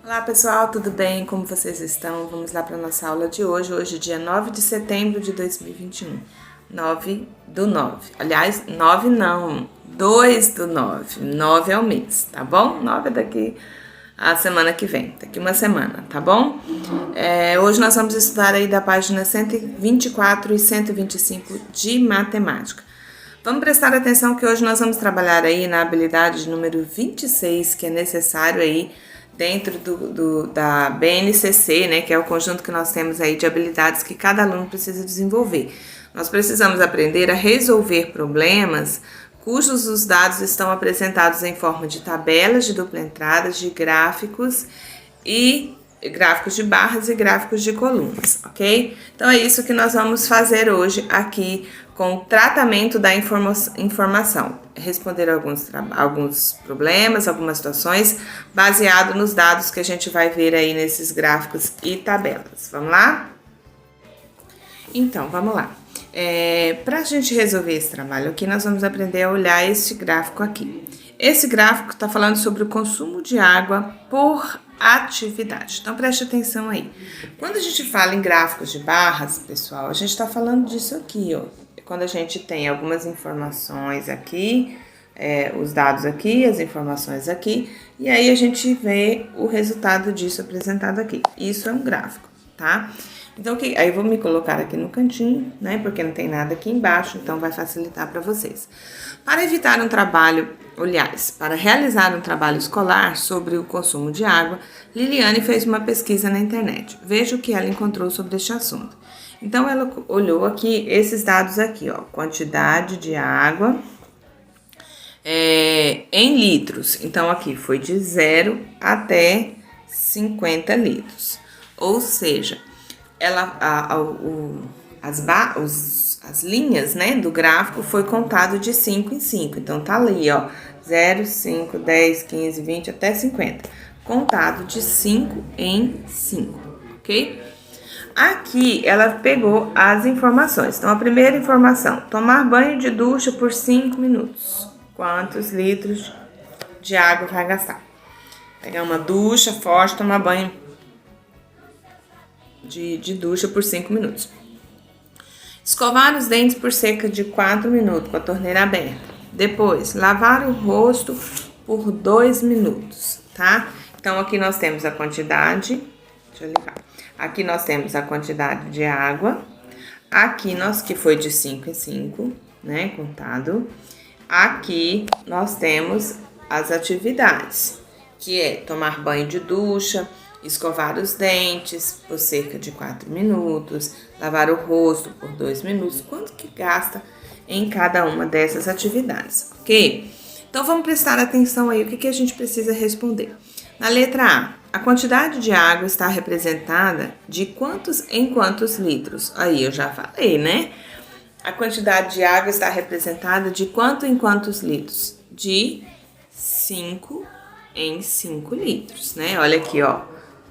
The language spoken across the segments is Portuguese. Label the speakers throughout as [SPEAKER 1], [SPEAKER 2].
[SPEAKER 1] Olá pessoal, tudo bem? Como vocês estão? Vamos lá para a nossa aula de hoje. Hoje, dia 9 de setembro de 2021. 9 do 9. Aliás, 9 não, 2 do 9. 9 é o mês, tá bom? 9 é daqui a semana que vem, daqui uma semana, tá bom? Hoje nós vamos estudar aí da página 124 e 125 de matemática. Vamos prestar atenção que hoje nós vamos trabalhar aí na habilidade número 26, que é necessário aí dentro da BNCC, né, que é o conjunto que nós temos aí de habilidades que cada aluno precisa desenvolver. Nós precisamos aprender a resolver problemas cujos os dados estão apresentados em forma de tabelas de dupla entrada, de gráficos de barras e gráficos de colunas, ok? Então é isso que nós vamos fazer hoje aqui com o tratamento da informação. Responder alguns problemas, algumas situações, baseado nos dados que a gente vai ver aí nesses gráficos e tabelas. Vamos lá? Então, vamos lá. Para a gente resolver esse trabalho aqui, nós vamos aprender a olhar esse gráfico aqui. Esse gráfico está falando sobre o consumo de água por atividade. Então, preste atenção aí. Quando a gente fala em gráficos de barras, pessoal, a gente está falando disso aqui, ó. Quando a gente tem algumas informações aqui, os dados aqui, as informações aqui, e aí a gente vê o resultado disso apresentado aqui. Isso é um gráfico, tá? Então, aí eu vou me colocar aqui no cantinho, né? Porque não tem nada aqui embaixo, então vai facilitar para vocês. Para evitar um trabalho, aliás, para realizar um trabalho escolar sobre o consumo de água, Liliane fez uma pesquisa na internet. Veja o que ela encontrou sobre este assunto. Então, ela olhou aqui esses dados aqui, ó, quantidade de água em litros. Então, aqui foi de 0 até 50 litros. Ou seja, as linhas, né, do gráfico foi contado de 5 em 5. Então, tá ali, ó, 0, 5, 10, 15, 20 até 50. Contado de 5 em 5, ok? Aqui ela pegou as informações. Então, a primeira informação: tomar banho de ducha por 5 minutos. Quantos litros de água vai gastar? Pegar uma ducha forte, tomar banho de ducha por 5 minutos. Escovar os dentes por cerca de 4 minutos com a torneira aberta. Depois, lavar o rosto por 2 minutos, tá? Então, aqui nós temos a quantidade. Deixa eu ligar. Aqui nós temos a quantidade de água. Aqui que foi de 5 em 5, né? Contado. Aqui nós temos as atividades, que é tomar banho de ducha, escovar os dentes por cerca de 4 minutos, lavar o rosto por 2 minutos. Quanto que gasta em cada uma dessas atividades, ok? Então, vamos prestar atenção aí, o que a gente precisa responder. Na letra A quantidade de água está representada de quantos em quantos litros? Aí eu já falei, né? A quantidade de água está representada de quanto em quantos litros? De 5 em 5 litros, né? Olha aqui, ó.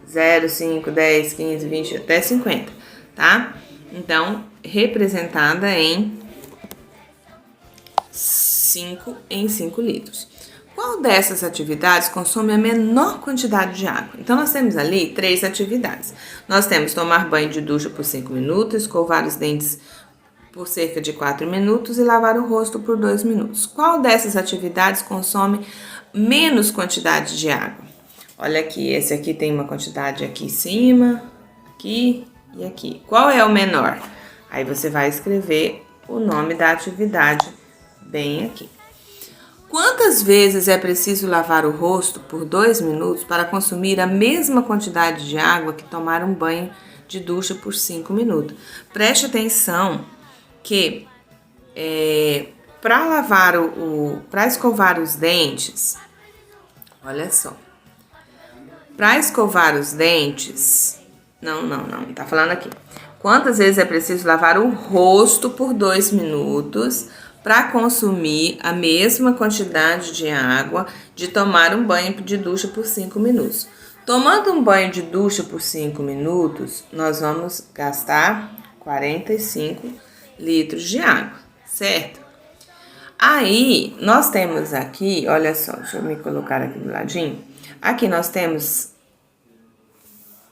[SPEAKER 1] 0, 5, 10, 15, 20 até 50, tá? Então, representada em 5 em 5 litros. Qual dessas atividades consome a menor quantidade de água? Então, nós temos ali 3 atividades. Nós temos tomar banho de ducha por 5 minutos, escovar os dentes por cerca de 4 minutos e lavar o rosto por 2 minutos. Qual dessas atividades consome menos quantidade de água? Olha aqui, esse aqui tem uma quantidade aqui em cima, aqui e aqui. Qual é o menor? Aí você vai escrever o nome da atividade bem aqui. Quantas vezes é preciso lavar o rosto por 2 minutos para consumir a mesma quantidade de água que tomar um banho de ducha por 5 minutos? Preste atenção que para escovar os dentes, olha só. Para escovar os dentes, não, tá falando aqui. Quantas vezes é preciso lavar o rosto por 2 minutos para consumir a mesma quantidade de água de tomar um banho de ducha por 5 minutos? Tomando um banho de ducha por 5 minutos, nós vamos gastar 45 litros de água, certo? Aí, nós temos aqui, olha só, deixa eu me colocar aqui do ladinho. Aqui nós temos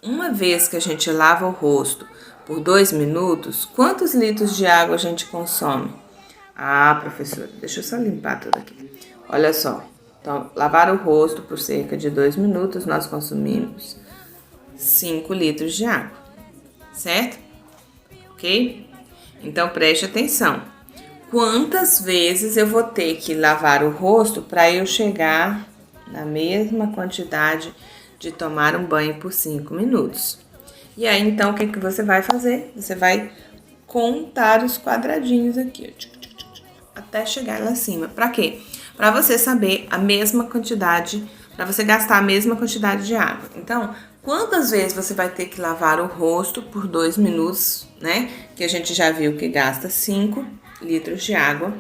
[SPEAKER 1] uma vez que a gente lava o rosto por 2 minutos, quantos litros de água a gente consome? Ah, professora, deixa eu só limpar tudo aqui. Olha só, então, lavar o rosto por cerca de 2 minutos, nós consumimos 5 litros de água, certo? Ok? Então, preste atenção. Quantas vezes eu vou ter que lavar o rosto para eu chegar na mesma quantidade de tomar um banho por 5 minutos? E aí, então, o que você vai fazer? Você vai contar os quadradinhos aqui, ó, até chegar lá acima. Para quê? Para você saber a mesma quantidade, para você gastar a mesma quantidade de água. Então, quantas vezes você vai ter que lavar o rosto por 2 minutos, né? Que a gente já viu que gasta 5 litros de água,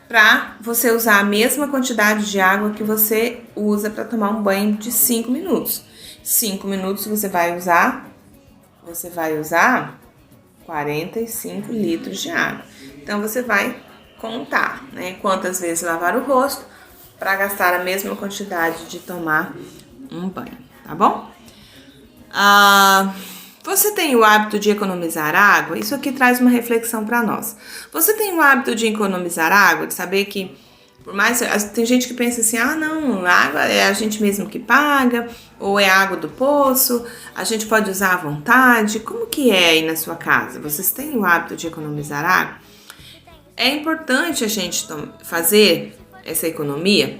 [SPEAKER 1] para você usar a mesma quantidade de água que você usa para tomar um banho de 5 minutos. 5 minutos você vai usar 45 litros de água. Então, você vai contar, né, quantas vezes lavar o rosto para gastar a mesma quantidade de tomar um banho, tá bom? Você tem o hábito de economizar água? Isso aqui traz uma reflexão para nós. Você tem o hábito de economizar água, de saber que, por mais, tem gente que pensa assim, não, a água é a gente mesmo que paga, ou é a água do poço, a gente pode usar à vontade. Como que é aí na sua casa? Vocês têm o hábito de economizar água? É importante a gente fazer essa economia.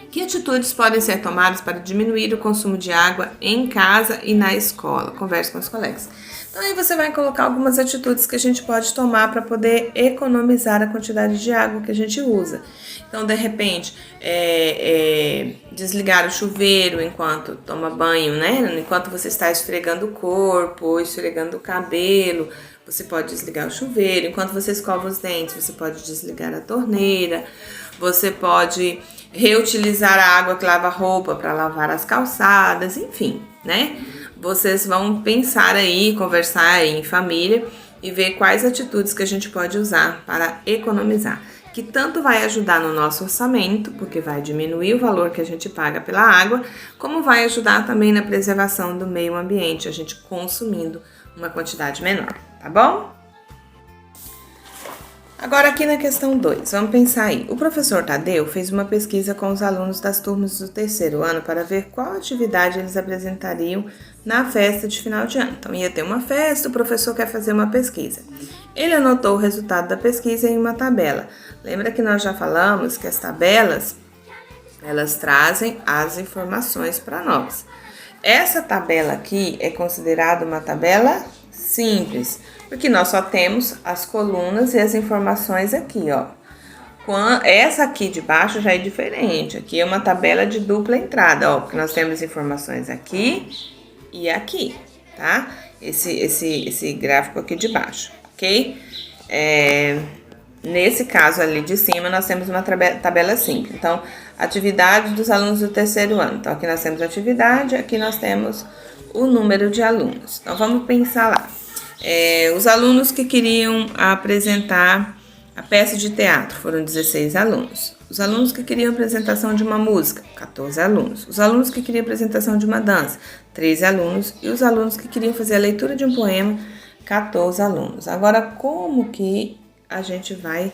[SPEAKER 1] Que atitudes podem ser tomadas para diminuir o consumo de água em casa e na escola? Converse com os colegas. Então, aí você vai colocar algumas atitudes que a gente pode tomar para poder economizar a quantidade de água que a gente usa. Então, de repente, desligar o chuveiro enquanto toma banho, né? Enquanto você está esfregando o corpo ou esfregando o cabelo, você pode desligar o chuveiro. Enquanto você escova os dentes, você pode desligar a torneira. Você pode reutilizar a água que lava a roupa para lavar as calçadas, enfim, né? Vocês vão pensar aí, conversar aí em família e ver quais atitudes que a gente pode usar para economizar, que tanto vai ajudar no nosso orçamento, porque vai diminuir o valor que a gente paga pela água, como vai ajudar também na preservação do meio ambiente, a gente consumindo uma quantidade menor, tá bom? Agora aqui na questão 2, vamos pensar aí. O professor Tadeu fez uma pesquisa com os alunos das turmas do 3º ano para ver qual atividade eles apresentariam na festa de final de ano. Então ia ter uma festa, o professor quer fazer uma pesquisa. Ele anotou o resultado da pesquisa em uma tabela. Lembra que nós já falamos que as tabelas, elas trazem as informações para nós. Essa tabela aqui é considerada uma tabela simples, porque nós só temos as colunas e as informações aqui, ó. Essa aqui de baixo já é diferente. Aqui é uma tabela de dupla entrada, ó, porque nós temos informações aqui e aqui, tá? Esse gráfico aqui de baixo, ok? Nesse caso ali de cima, nós temos uma tabela simples. Então, atividade dos alunos do 3º ano. Então, aqui nós temos atividade, aqui nós temos o número de alunos. Então, vamos pensar lá. Os alunos que queriam apresentar a peça de teatro foram 16 alunos. Os alunos que queriam apresentação de uma música, 14 alunos. Os alunos que queriam apresentação de uma dança, 13 alunos. E os alunos que queriam fazer a leitura de um poema, 14 alunos. Agora, como que a gente vai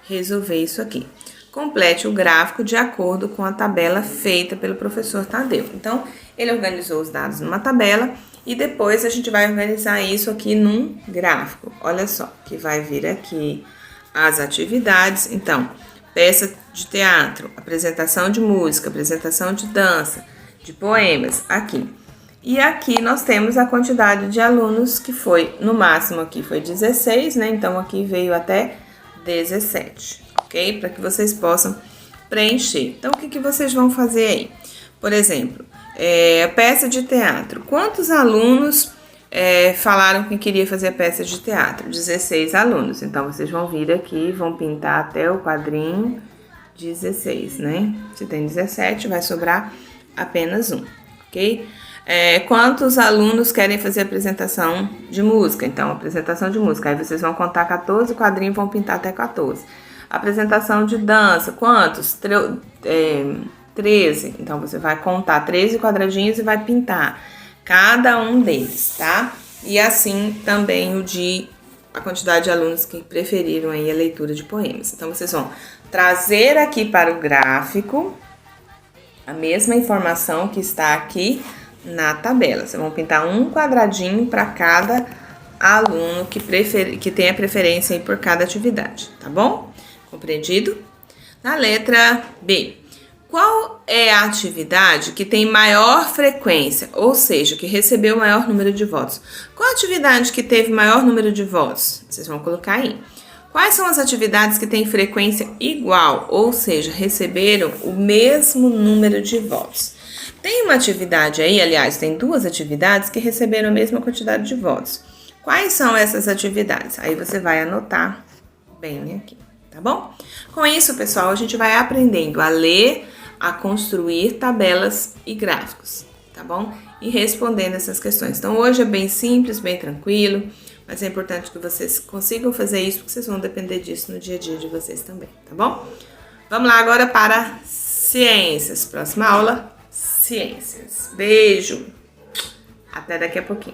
[SPEAKER 1] resolver isso aqui? Complete o gráfico de acordo com a tabela feita pelo professor Tadeu. Então, ele organizou os dados numa tabela e depois a gente vai organizar isso aqui num gráfico. Olha só, que vai vir aqui as atividades. Então, peça de teatro, apresentação de música, apresentação de dança, de poemas, aqui. E aqui nós temos a quantidade de alunos que foi, no máximo aqui foi 16, né? Então, aqui veio até 17, ok? Para que vocês possam preencher. Então, o que vocês vão fazer aí? Por exemplo, a peça de teatro. Quantos alunos falaram que queria fazer a peça de teatro? 16 alunos. Então, vocês vão vir aqui e vão pintar até o quadrinho 16, né? Se tem 17, vai sobrar apenas um, ok? Quantos alunos querem fazer apresentação de música? Então, apresentação de música. Aí vocês vão contar 14 quadrinhos e vão pintar até 14. Apresentação de dança. Quantos? 13. Então, você vai contar 13 quadradinhos e vai pintar. cada um deles, tá? E assim também a quantidade de alunos que preferiram aí a leitura de poemas. Então, vocês vão trazer aqui para o gráfico a mesma informação que está aqui na tabela. Vocês vão pintar um quadradinho para cada aluno que tenha preferência aí por cada atividade, tá bom? Compreendido? Na letra B. Qual é a atividade que tem maior frequência, ou seja, que recebeu o maior número de votos? Qual a atividade que teve maior número de votos? Vocês vão colocar aí. Quais são as atividades que têm frequência igual, ou seja, receberam o mesmo número de votos? Tem uma atividade aí, aliás, tem duas atividades que receberam a mesma quantidade de votos. Quais são essas atividades? Aí você vai anotar bem aqui, tá bom? Com isso, pessoal, a gente vai aprendendo a ler, a construir tabelas e gráficos, tá bom? E respondendo essas questões. Então, hoje é bem simples, bem tranquilo, mas é importante que vocês consigam fazer isso, porque vocês vão depender disso no dia a dia de vocês também, tá bom? Vamos lá agora para ciências. Próxima aula, ciências. Beijo! Até daqui a pouquinho.